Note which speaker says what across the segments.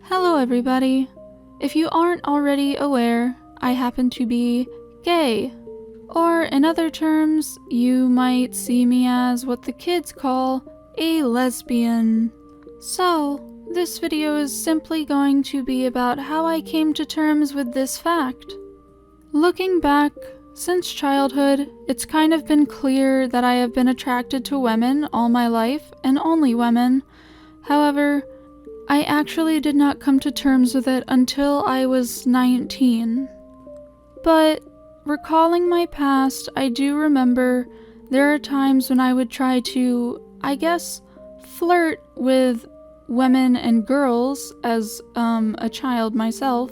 Speaker 1: Hello everybody. If you aren't already aware, I happen to be gay. Or in other terms, you might see me as what the kids call a lesbian. So, this video is simply going to be about how I came to terms with this fact. Looking back, since childhood, it's kind of been clear that I have been attracted to women all my life, and only women. However, I actually did not come to terms with it until I was 19. But recalling my past, I do remember there are times when I would try to, flirt with women and girls as a child myself.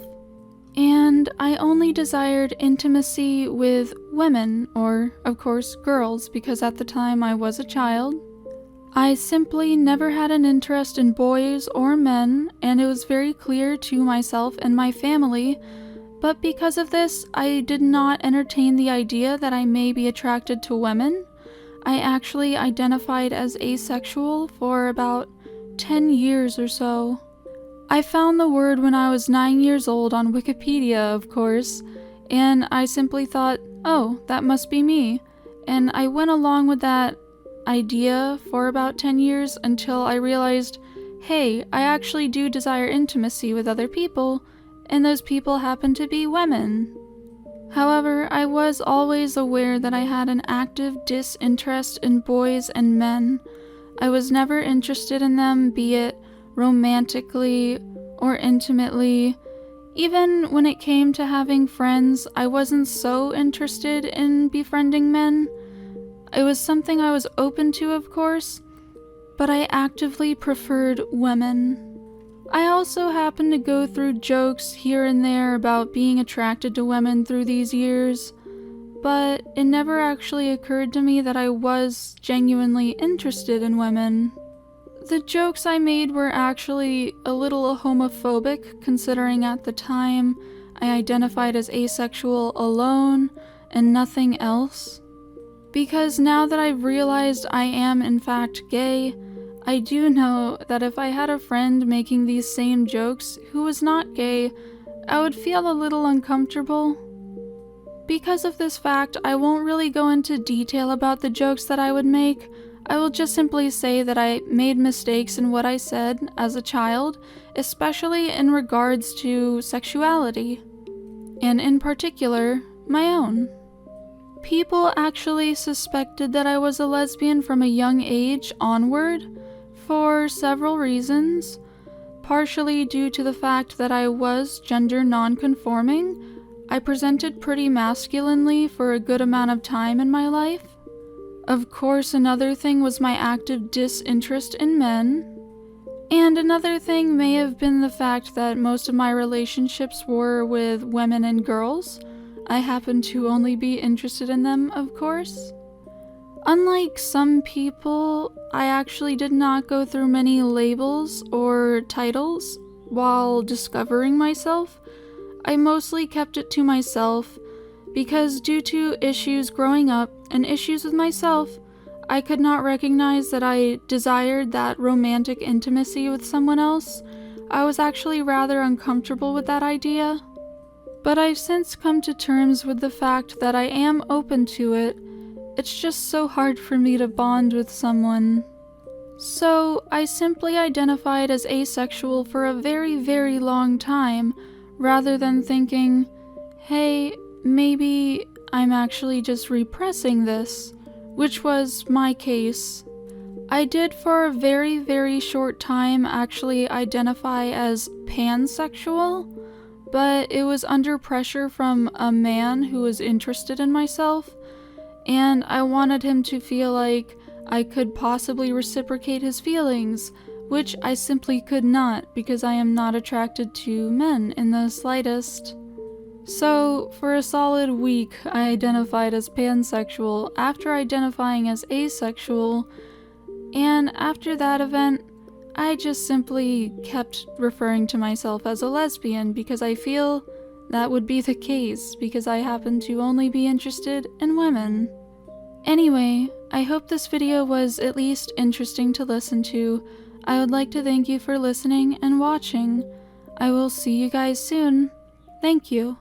Speaker 1: And I only desired intimacy with women, or of course girls, because at the time I was a child. I simply never had an interest in boys or men, and it was very clear to myself and my family, but because of this, I did not entertain the idea that I may be attracted to women. I actually identified as asexual for about 10 years or so. I found the word when I was 9 years old on Wikipedia, of course, and I simply thought, oh, that must be me, and I went along with that idea for about 10 years until I realized, hey, I actually do desire intimacy with other people, and those people happen to be women. However, I was always aware that I had an active disinterest in boys and men. I was never interested in them, be it romantically or intimately. Even when it came to having friends, I wasn't so interested in befriending men. It was something I was open to, of course, but I actively preferred women. I also happened to go through jokes here and there about being attracted to women through these years, but it never actually occurred to me that I was genuinely interested in women. The jokes I made were actually a little homophobic, considering at the time I identified as asexual alone and nothing else. Because now that I've realized I am in fact gay, I do know that if I had a friend making these same jokes who was not gay, I would feel a little uncomfortable. Because of this fact, I won't really go into detail about the jokes that I would make. I will just simply say that I made mistakes in what I said as a child, especially in regards to sexuality, and in particular, my own. People actually suspected that I was a lesbian from a young age onward for several reasons, partially due to the fact that I was gender non-conforming. I presented pretty masculinely for a good amount of time in my life. Of course, another thing was my active disinterest in men. And another thing may have been the fact that most of my relationships were with women and girls. I happen to only be interested in them, of course. Unlike some people, I actually did not go through many labels or titles while discovering myself. I mostly kept it to myself because due to issues growing up and issues with myself, I could not recognize that I desired that romantic intimacy with someone else. I was actually rather uncomfortable with that idea. But I've since come to terms with the fact that I am open to it. It's just so hard for me to bond with someone. So I simply identified as asexual for a very, very long time, rather than thinking, hey, maybe I'm actually just repressing this, which was my case. I did for a very, very short time actually identify as pansexual, but it was under pressure from a man who was interested in myself, and I wanted him to feel like I could possibly reciprocate his feelings, which I simply could not because I am not attracted to men in the slightest. So, for a solid week, I identified as pansexual after identifying as asexual, and after that event, I just simply kept referring to myself as a lesbian because I feel that would be the case because I happen to only be interested in women. Anyway, I hope this video was at least interesting to listen to. I would like to thank you for listening and watching. I will see you guys soon. Thank you.